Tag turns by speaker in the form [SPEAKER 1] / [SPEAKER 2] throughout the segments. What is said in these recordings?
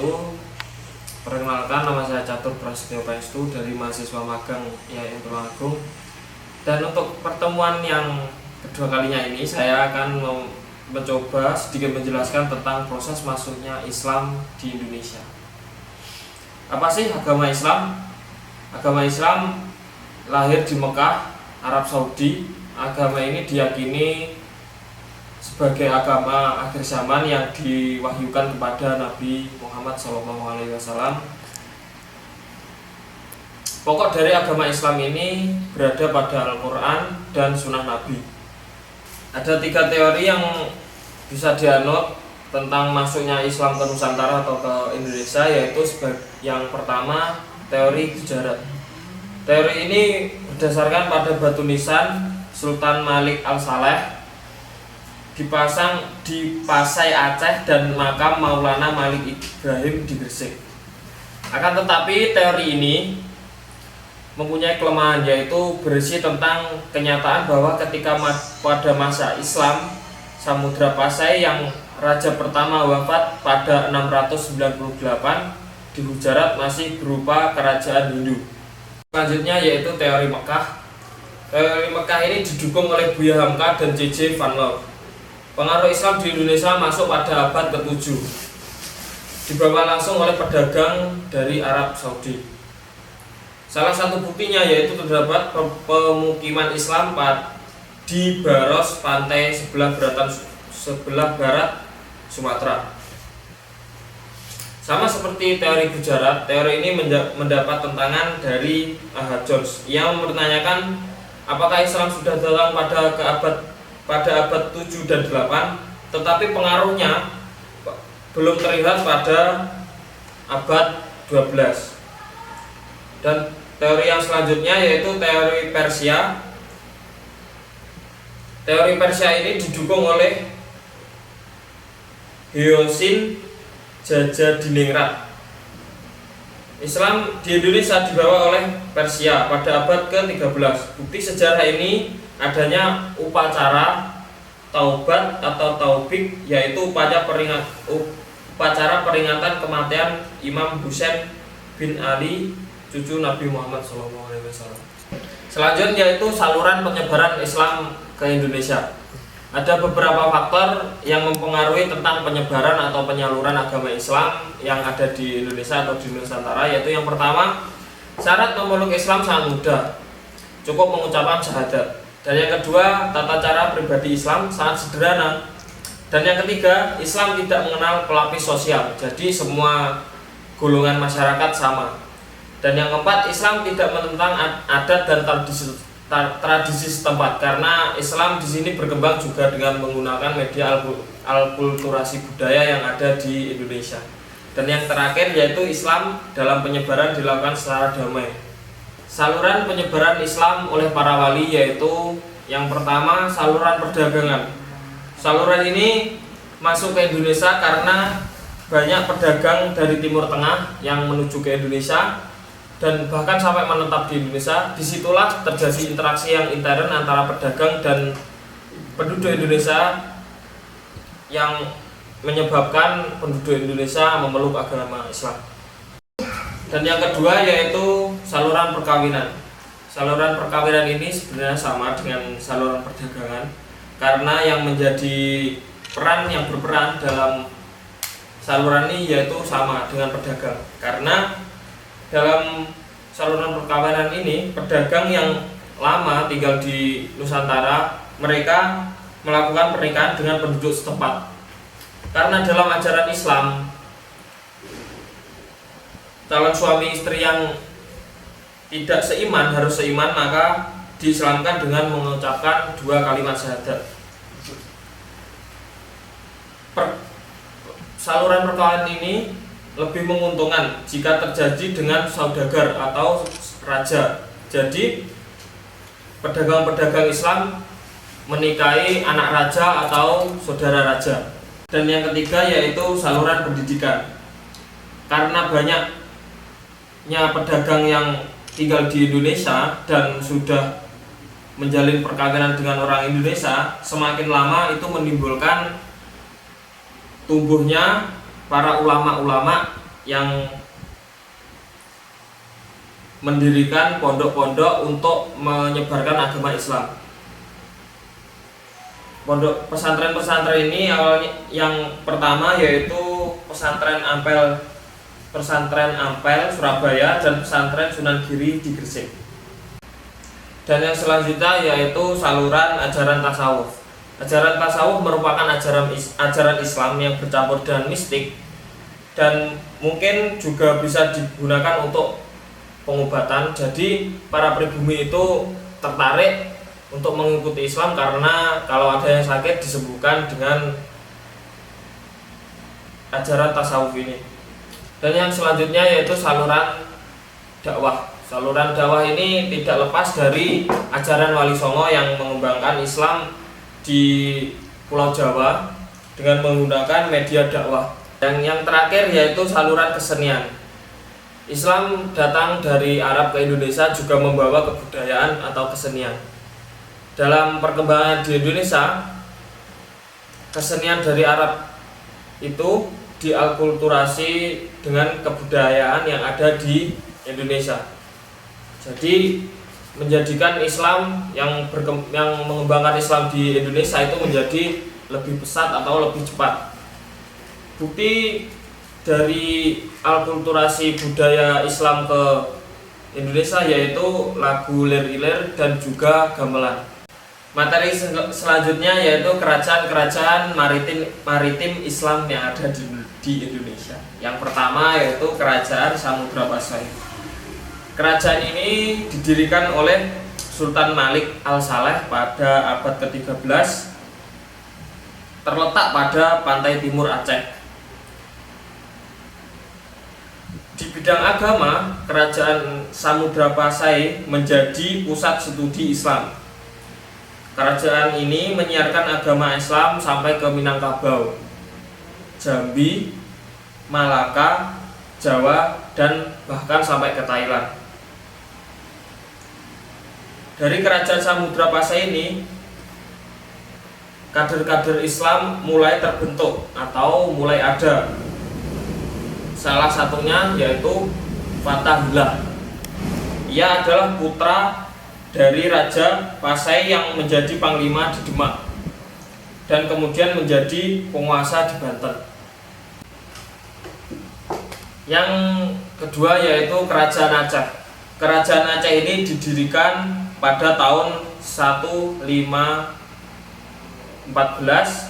[SPEAKER 1] wabarakatuh. Perkenalkan, nama saya Catur Prasetyo Paestu dari mahasiswa magang IAIN Tulungagung. Dan untuk pertemuan yang kedua kalinya ini, saya akan mencoba sedikit menjelaskan tentang proses masuknya Islam di Indonesia. Apa sih agama Islam? Agama Islam lahir di Mekah, Arab Saudi. Agama ini diyakini sebagai agama akhir zaman yang diwahyukan kepada Nabi Muhammad SAW. Pokok dari agama Islam ini berada pada Al-Quran dan Sunnah Nabi. Ada 3 teori yang bisa dianut tentang masuknya Islam ke Nusantara atau ke Indonesia, yaitu yang pertama, teori Gujarat. Teori ini berdasarkan pada batu nisan Sultan Malik Al-Saleh dipasang di Pasai Aceh dan makam Maulana Malik Ibrahim di Gresik. Akan tetapi teori ini mempunyai kelemahan, yaitu berisi tentang kenyataan bahwa ketika pada masa Islam, Samudra Pasai yang raja pertama wafat pada 698 di Gujarat masih berupa kerajaan Hindu. Selanjutnya yaitu teori Mekah. Teori Mekah ini didukung oleh Buya Hamka dan J.J. Van Loo. Pengaruh Islam di Indonesia masuk pada abad ke-7, dibawa langsung oleh pedagang dari Arab Saudi. Salah satu buktinya yaitu terdapat pemukiman Islam di Baros, pantai sebelah barat Sumatera. Sama seperti teori Gujarat, teori ini mendapat tentangan dari Ahad Jones yang mempertanyakan apakah Islam sudah datang pada abad 7 dan 8, tetapi pengaruhnya belum terlihat pada abad 12. Dan teori yang selanjutnya yaitu teori Persia. Teori Persia ini didukung oleh Hyosin Jajadiningrat. Islam di Indonesia dibawa oleh Persia pada abad ke-13. Bukti sejarah ini adanya upacara taubat atau taubik, yaitu upacara peringatan kematian Imam Husain bin Ali, cucu Nabi Muhammad SAW. Selanjutnya yaitu saluran penyebaran Islam ke Indonesia. Ada beberapa faktor yang mempengaruhi tentang penyebaran atau penyaluran agama Islam yang ada di Indonesia atau di Nusantara, yaitu yang pertama, syarat memeluk Islam sangat mudah, cukup mengucapkan syahadat. Dan yang kedua, tata cara pribadi Islam sangat sederhana. Dan yang ketiga, Islam tidak mengenal pelapis sosial, jadi semua golongan masyarakat sama. Dan yang keempat, Islam tidak menentang adat dan tradisi setempat, karena Islam di sini berkembang juga dengan menggunakan media alkulturasi budaya yang ada di Indonesia. Dan yang terakhir yaitu Islam dalam penyebaran dilakukan secara damai. Saluran penyebaran Islam oleh para wali yaitu yang pertama, saluran perdagangan. Saluran ini masuk ke Indonesia karena banyak pedagang dari Timur Tengah yang menuju ke Indonesia dan bahkan sampai menetap di Indonesia. Disitulah terjadi interaksi yang intern antara pedagang dan penduduk Indonesia yang menyebabkan penduduk Indonesia memeluk agama Islam. Dan yang kedua yaitu saluran perkawinan. Saluran perkawinan ini sebenarnya sama dengan saluran perdagangan, karena yang menjadi yang berperan dalam saluran ini yaitu sama dengan pedagang. Karena dalam saluran perkawinan ini, pedagang yang lama tinggal di Nusantara, mereka melakukan pernikahan dengan penduduk setempat. Karena dalam ajaran Islam, calon suami istri yang tidak seiman harus seiman, maka diislamkan dengan mengucapkan 2 kalimat syahadat. Saluran perkawinan ini lebih menguntungkan jika terjadi dengan saudagar atau raja. Jadi pedagang-pedagang Islam menikahi anak raja atau saudara raja. Dan yang ketiga yaitu saluran pendidikan. Karena banyaknya pedagang yang tinggal di Indonesia dan sudah menjalin perkawinan dengan orang Indonesia, semakin lama itu menimbulkan tumbuhnya para ulama-ulama yang mendirikan pondok-pondok untuk menyebarkan agama Islam. Pondok pesantren-pesantren ini awalnya yang pertama yaitu pesantren Ampel Surabaya dan pesantren Sunan Giri di Gresik. Dan yang selanjutnya yaitu saluran ajaran tasawuf. Ajaran tasawuf merupakan ajaran Islam yang bercampur dengan mistik dan mungkin juga bisa digunakan untuk pengobatan. Jadi para pribumi itu tertarik untuk mengikuti Islam karena kalau ada yang sakit disembuhkan dengan ajaran tasawuf ini. Dan yang selanjutnya yaitu saluran dakwah. Saluran dakwah ini tidak lepas dari ajaran Wali Songo yang mengembangkan Islam di Pulau Jawa dengan menggunakan media dakwah. Dan yang terakhir yaitu saluran kesenian. Islam datang dari Arab ke Indonesia juga membawa kebudayaan atau kesenian. Dalam perkembangan di Indonesia, kesenian dari Arab itu diakulturasi dengan kebudayaan yang ada di Indonesia. Jadi menjadikan Islam yang mengembangkan Islam di Indonesia itu menjadi lebih pesat atau lebih cepat. Bukti dari akulturasi budaya Islam ke Indonesia yaitu lagu lir-ilir dan juga gamelan. Materi selanjutnya yaitu kerajaan-kerajaan maritim Islam yang ada di Indonesia. Yang pertama yaitu Kerajaan Samudra Pasai. Kerajaan ini didirikan oleh Sultan Malik Al-Saleh pada abad ke-13, terletak pada pantai timur Aceh. Di bidang agama, Kerajaan Samudra Pasai menjadi pusat studi Islam. Kerajaan ini menyiarkan agama Islam sampai ke Minangkabau, Jambi, Malaka, Jawa, dan bahkan sampai ke Thailand. Dari Kerajaan Samudra Pasai ini, kader-kader Islam mulai terbentuk atau mulai ada. Salah satunya yaitu Fathahillah. Ia adalah putra dari Raja Pasai yang menjadi panglima di Demak dan kemudian menjadi penguasa di Banten. Yang kedua yaitu Kerajaan Aceh. Kerajaan Aceh ini didirikan pada tahun 1514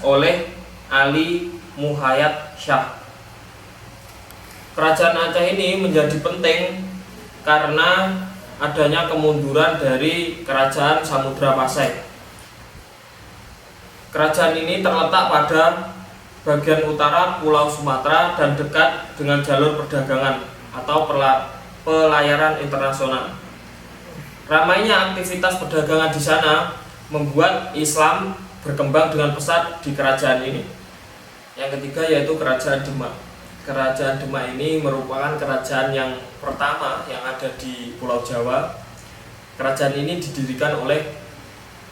[SPEAKER 1] oleh Ali Muhayyad Shah. Kerajaan Aceh ini menjadi penting karena adanya kemunduran dari Kerajaan Samudra Pasai. Kerajaan ini terletak pada bagian utara Pulau Sumatera dan dekat dengan jalur perdagangan atau pelayaran internasional. Ramainya aktivitas perdagangan di sana membuat Islam berkembang dengan pesat di kerajaan ini. Yang ketiga yaitu Kerajaan Demak. Kerajaan Demak ini merupakan kerajaan yang pertama yang ada di Pulau Jawa. Kerajaan ini didirikan oleh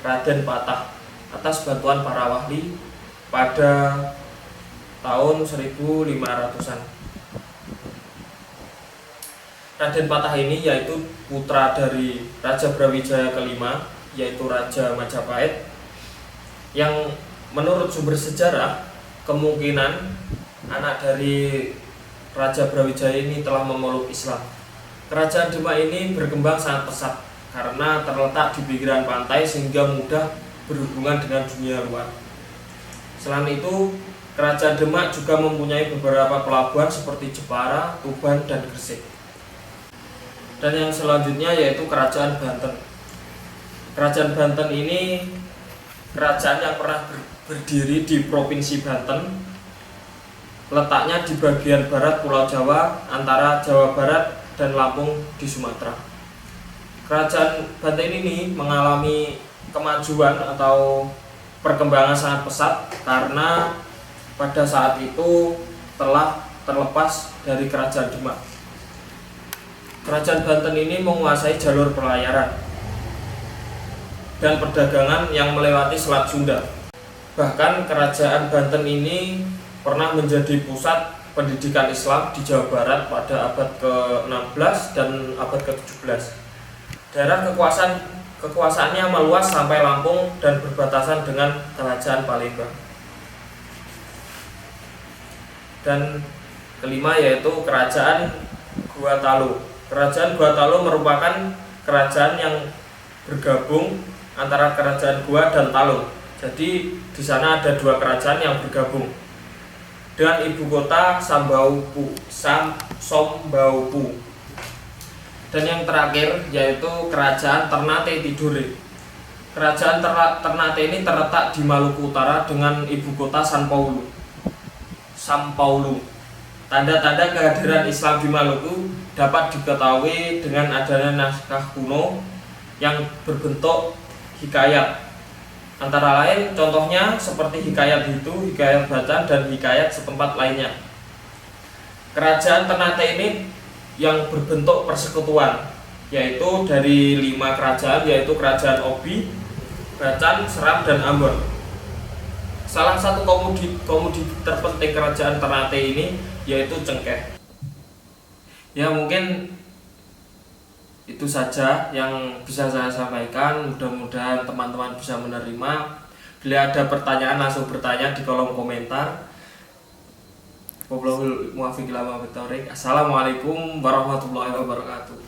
[SPEAKER 1] Raden Patah atas bantuan para wali pada tahun 1500-an. Raden Patah ini yaitu putra dari Raja Brawijaya kelima, yaitu Raja Majapahit, yang menurut sumber sejarah kemungkinan anak dari Raja Brawijaya ini telah memeluk Islam. Kerajaan Demak ini berkembang sangat pesat karena terletak di pinggiran pantai sehingga mudah berhubungan dengan dunia luar. Selain itu, Kerajaan Demak juga mempunyai beberapa pelabuhan seperti Jepara, Tuban, dan Gresik. Dan yang selanjutnya yaitu Kerajaan Banten. Kerajaan Banten ini kerajaan yang pernah berdiri di Provinsi Banten. Letaknya di bagian barat Pulau Jawa antara Jawa Barat dan Lampung di Sumatera. Kerajaan Banten ini mengalami kemajuan atau perkembangan sangat pesat karena pada saat itu telah terlepas dari Kerajaan Demak. Kerajaan Banten ini menguasai jalur pelayaran dan perdagangan yang melewati Selat Sunda. Bahkan Kerajaan Banten ini pernah menjadi pusat pendidikan Islam di Jawa Barat pada abad ke-16 dan abad ke-17. Daerah kekuasaannya meluas sampai Lampung dan berbatasan dengan Kerajaan Palembang. Dan kelima yaitu Kerajaan Gua Talu. Kerajaan Gua Talu merupakan kerajaan yang bergabung antara Kerajaan Gua dan Talu. Jadi di sana ada dua kerajaan yang bergabung dengan ibu kota Sombaupu. Dan yang terakhir yaitu Kerajaan Ternate Tidore. Kerajaan Ternate ini terletak di Maluku Utara dengan ibu kota São Paulo. Tanda-tanda kehadiran Islam di Maluku dapat diketahui dengan adanya naskah kuno yang berbentuk hikayat. Antara lain contohnya seperti Hikayat Hitu, Hikayat Bacan, dan Hikayat setempat lainnya. Kerajaan Ternate ini yang berbentuk persekutuan, yaitu dari 5 kerajaan, yaitu Kerajaan Obi, Bacan, Seram, dan Ambon. Salah satu komodi terpenting Kerajaan Ternate ini yaitu cengkeh. Ya mungkin itu saja yang bisa saya sampaikan. Mudah-mudahan teman-teman bisa menerima. Bila ada pertanyaan langsung bertanya di kolom komentar. Wallahul muwaffiq ila aqwamit thoriq. Assalamualaikum warahmatullahi wabarakatuh.